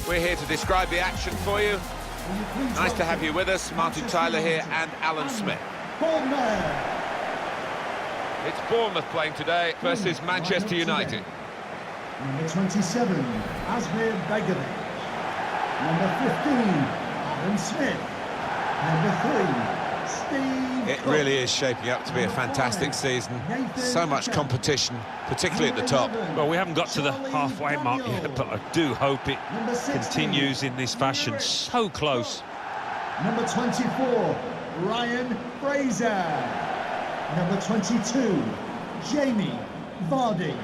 We're here to describe the action for you. Nice to have you with us. Martin Tyler here and Alan Smith. It's Bournemouth playing today versus Manchester United. Number 27, Asmir Begovic. Number 15, Alan Smith. Number 3, Steve It Cook. really is shaping up to be a fantastic season. So much competition, particularly at the top. Well, we haven't got to the halfway mark yet, but I do hope it continues in this fashion. So close. Number 24, Ryan Fraser. Number 22, Jamie Vardy.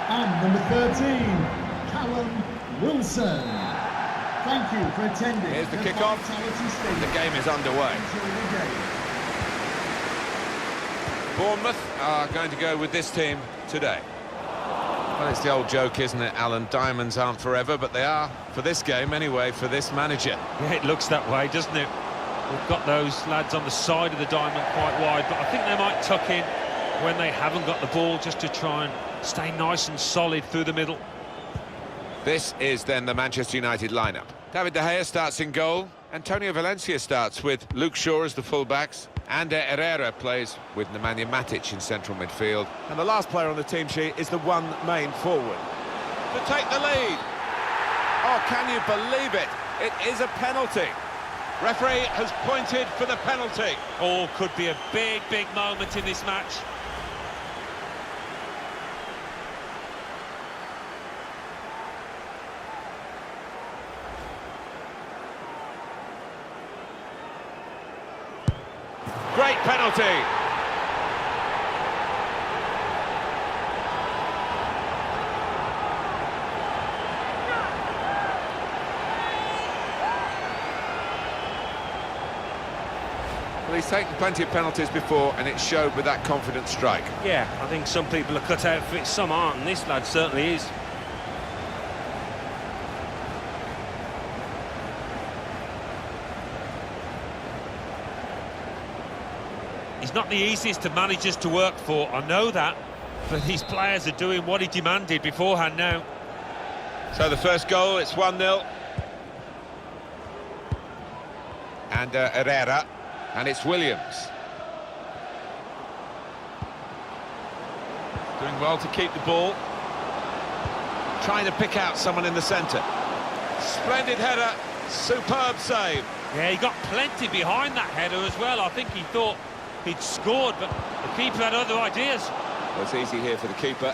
And number 13, Callum Wilson. Thank you for attending. Here's the kick-off. The game is underway. Bournemouth are going to go with this team today. Well, it's the old joke, isn't it, Alan? Diamonds aren't forever, but they are for this game anyway, for this manager. Yeah, it looks that way, doesn't it? We've got those lads on the side of the diamond quite wide, but I think they might tuck in when they haven't got the ball, just to try and stay nice and solid through the middle. This is then the Manchester United lineup. David De Gea starts in goal. Antonio Valencia starts with Luke Shaw as the fullbacks. Ander Herrera plays with Nemanja Matic in central midfield. And the last player on the team sheet is the one main forward. To take the lead. Oh, can you believe it? It is a penalty. Referee has pointed for the penalty. Oh, could be a big, big moment in this match. Great penalty. Well, he's taken plenty of penalties before, and it showed with that confident strike. Yeah, I think some people are cut out for it, some aren't, and this lad certainly is. He's not the easiest of managers to work for, I know that, but these players are doing what he demanded beforehand now. So the first goal, it's 1-0. And Herrera, and it's Williams. Doing well to keep the ball. Trying to pick out someone in the centre. Splendid header, superb save. Yeah, he got plenty behind that header as well. I think he thought he'd scored, but the keeper had other ideas. Well, it's easy here for the keeper.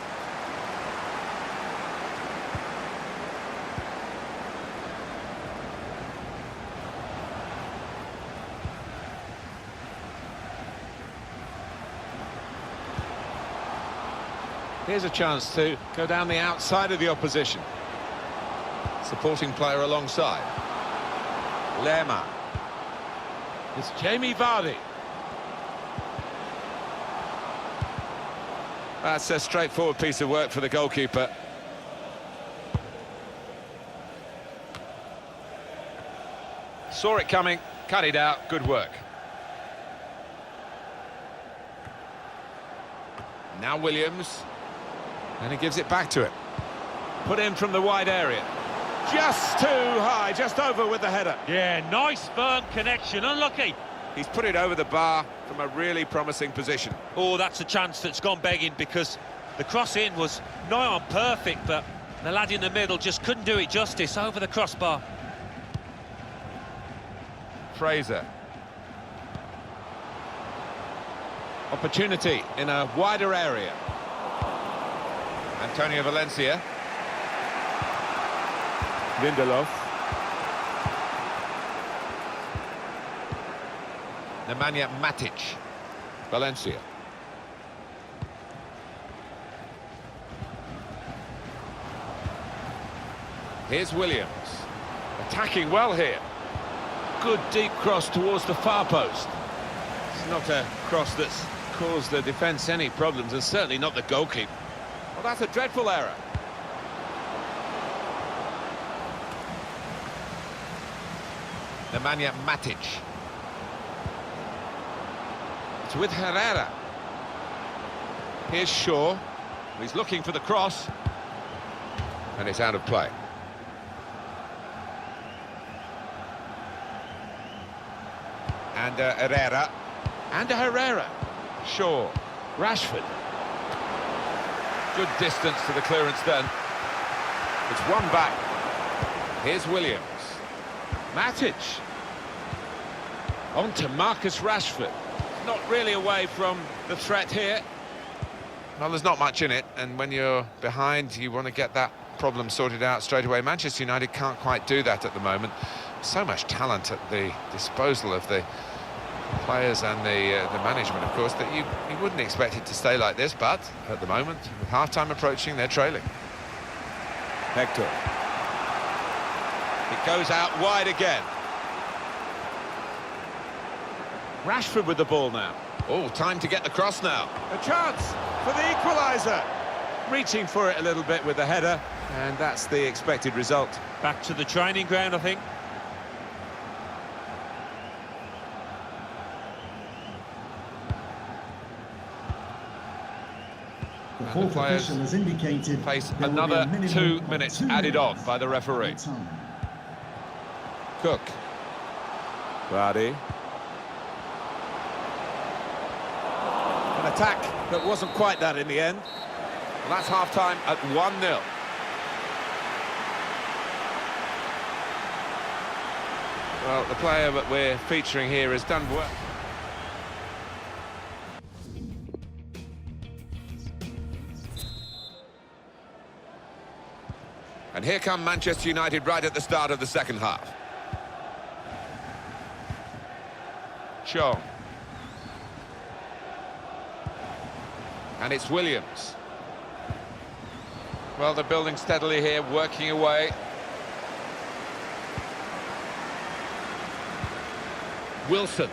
Here's a chance to go down the outside of the opposition. Supporting player alongside. Lerma. It's Jamie Vardy. That's a straightforward piece of work for the goalkeeper. Saw it coming, cut it out, good work. Now Williams, and he gives it back to him. Put in from the wide area. Just too high, just over with the header. Yeah, nice firm connection, unlucky. He's put it over the bar from a really promising position. Oh, that's a chance that's gone begging, because the cross-in was nigh on perfect, but the lad in the middle just couldn't do it justice over the crossbar. Fraser. Opportunity in a wider area. Antonio Valencia. Lindelof. Nemanja Matic. Valencia. Here's Williams. Attacking well here. Good deep cross towards the far post. It's not a cross that's caused the defence any problems, and certainly not the goalkeeper. Well, that's a dreadful error. Nemanja Matic. It's with Herrera. Here's Shaw. He's looking for the cross. And it's out of play. And Herrera. And Herrera. Shaw. Rashford. Good distance to the clearance then. It's one back. Here's Williams. Matic. On to Marcus Rashford. Not really away from the threat here. Well, there's not much in it, and when you're behind, you want to get that problem sorted out straight away. Manchester United can't quite do that at the moment. So much talent at the disposal of the players and the management, of course, that you wouldn't expect it to stay like this, but at the moment, with half-time approaching, they're trailing. Hector. It goes out wide again. Rashford with the ball now. Oh, time to get the cross now. A chance for the equaliser. Reaching for it a little bit with the header, and that's the expected result. Back to the training ground, I think. The fourth official has indicated face there will be another a minimum 2 of minutes 2 added minutes on by the referee. time. Cook. Vardy. An attack that wasn't quite that in the end. And that's half-time at 1-0. Well, the player that we're featuring here has done well. And here come Manchester United right at the start of the second half. Chong. And it's Williams. Well, they're building steadily here, working away. Wilson.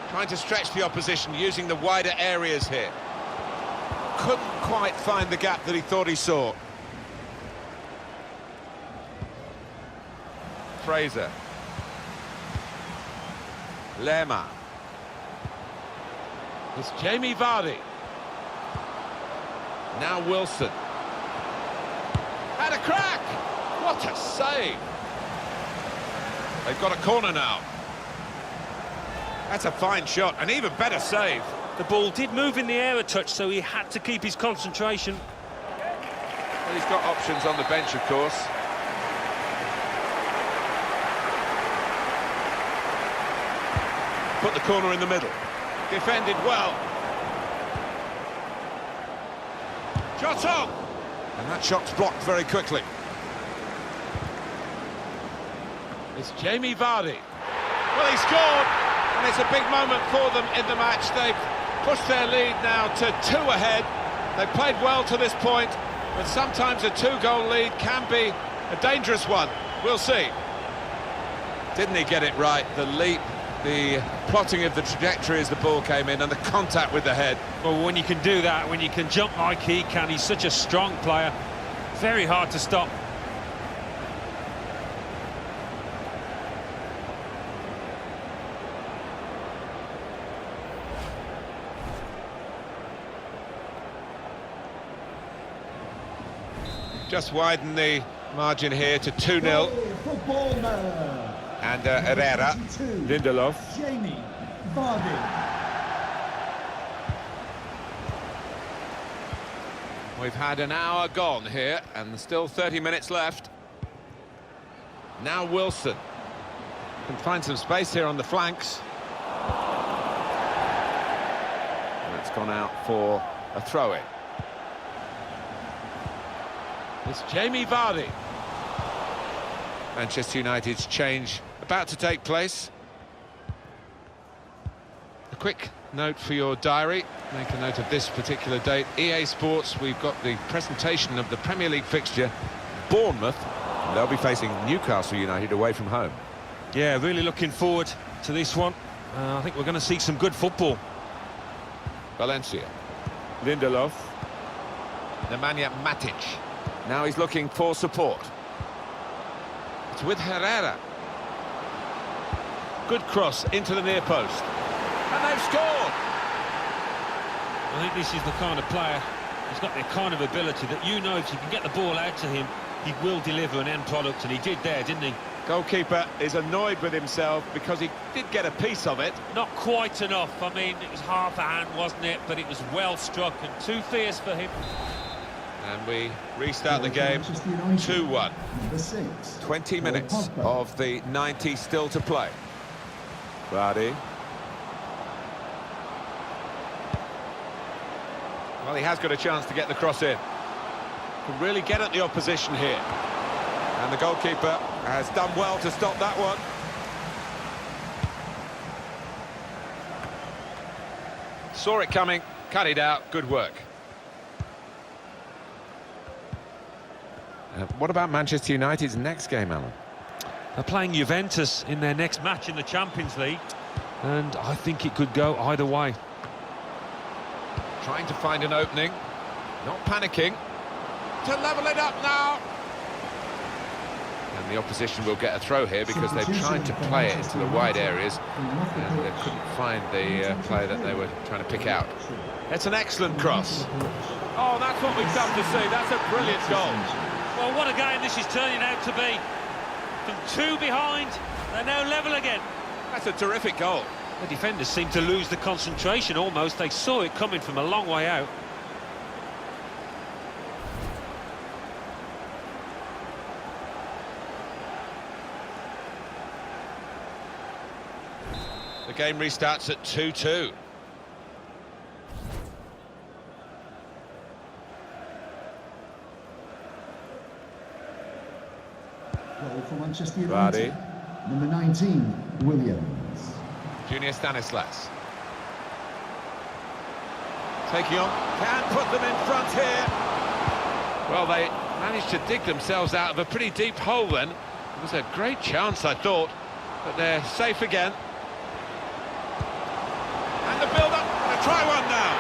Trying to stretch the opposition, using the wider areas here. Couldn't quite find the gap that he thought he saw. Fraser. Lerma. It's Jamie Vardy. Now Wilson. Had a crack! What a save! They've got a corner now. That's a fine shot, an even better save. The ball did move in the air a touch, so he had to keep his concentration. Well, he's got options on the bench, of course. Put the corner in the middle. Defended well. Shot on! And that shot's blocked very quickly. It's Jamie Vardy. Well, he scored, and it's a big moment for them in the match. They've pushed their lead now to 2 ahead. They've played well to this point, but sometimes a 2-goal lead can be a dangerous one. We'll see. Didn't he get it right? The leap, the plotting of the trajectory as the ball came in, and the contact with the head. Well, when you can do that, when you can jump like he can, he's such a strong player. Very hard to stop. Just widen the margin here to 2-0. Goal for Bournemouth. And Herrera. 22, Lindelof. Jamie Vardy. We've had an hour gone here, and there's still 30 minutes left. Now Wilson. Can find some space here on the flanks. That's gone out for a throw-in. It's Jamie Vardy. Manchester United's change about to take place. A quick note for your diary. Make a note of this particular date. EA Sports, we've got the presentation of the Premier League fixture. Bournemouth, and they'll be facing Newcastle United away from home. Yeah, really looking forward to this one. I think we're going to see some good football. Valencia. Lindelof. Nemanja Matic. Now he's looking for support. It's with Herrera. Good cross into the near post. And they've scored! I think this is the kind of player, he's got the kind of ability that, you know, if you can get the ball out to him, he will deliver an end product, and he did there, didn't he? Goalkeeper is annoyed with himself because he did get a piece of it. Not quite enough. I mean, it was half a hand, wasn't it? But it was well struck and too fierce for him. And we restart the game 2-1. 20 minutes of the 90 still to play. Vardy. Well, he has got a chance to get the cross in. Can really get at the opposition here. And the goalkeeper has done well to stop that one. Saw it coming, cut it out, good work. What about Manchester United's next game, Alan? They're playing Juventus in their next match in the Champions League, and I think it could go either way. Trying to find an opening, not panicking. To level it up now. And the opposition will get a throw here because they've tried to play it into the wide areas and they couldn't find the play that they were trying to pick out. It's an excellent cross. Oh, that's what we've come to see. That's a brilliant goal. Well, what a game this is turning out to be. From 2 behind, they're now level again. That's a terrific goal. The defenders seem to lose the concentration almost. They saw it coming from a long way out. The game restarts at 2-2. Goal for Manchester United. Number 19, Williams. Junior Stanislas. Taking on. Can put them in front here. Well, they managed to dig themselves out of a pretty deep hole then. It was a great chance, I thought, but they're safe again. And the build-up, and a try one now.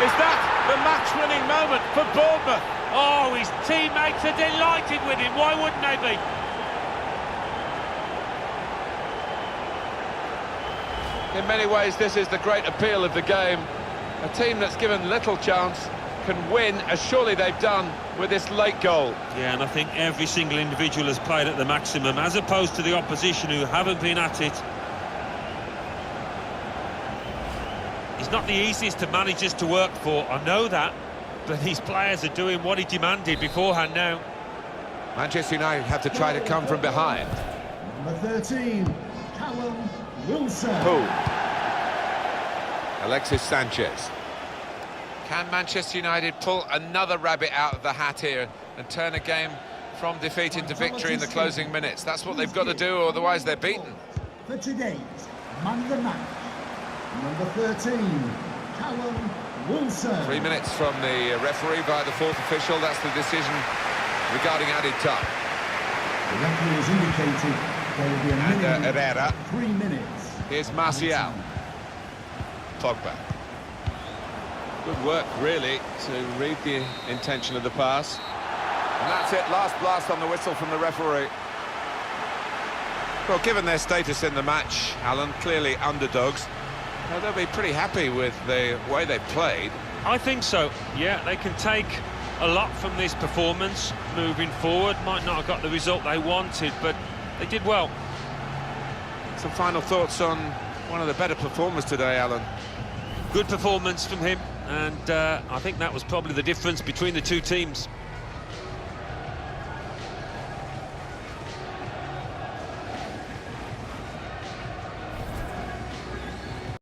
Is that the match-winning moment for Bournemouth? Oh, his teammates are delighted with him. Why wouldn't they be? In many ways, this is the great appeal of the game. A team that's given little chance can win, as surely they've done with this late goal. Yeah, and I think every single individual has played at the maximum, as opposed to the opposition who haven't been at it. He's not the easiest of managers to work for, I know that, but these players are doing what he demanded beforehand now. Manchester United have to try to come from behind. Number 13, Callum Wilson. Alexis Sanchez. Can Manchester United pull another rabbit out of the hat here and turn a game from defeat into victory in the closing minutes? That's what they've got to do, otherwise they're beaten. For today's man of the match, number 13, Callum Wilson. 3 minutes from the referee via the fourth official. That's the decision regarding added time. The referee has indicated there will be a minimum Herrera. 3 minutes. Here's Martial. Pogba. Good work, really, to read the intention of the pass. And that's it, last blast on the whistle from the referee. Well, given their status in the match, Alan, clearly underdogs, they'll be pretty happy with the way they've played. I think so, yeah, they can take a lot from this performance moving forward. Might not have got the result they wanted, but they did well. Some final thoughts on one of the better performers today, Alan? Good performance from him, and I think that was probably the difference between the two teams.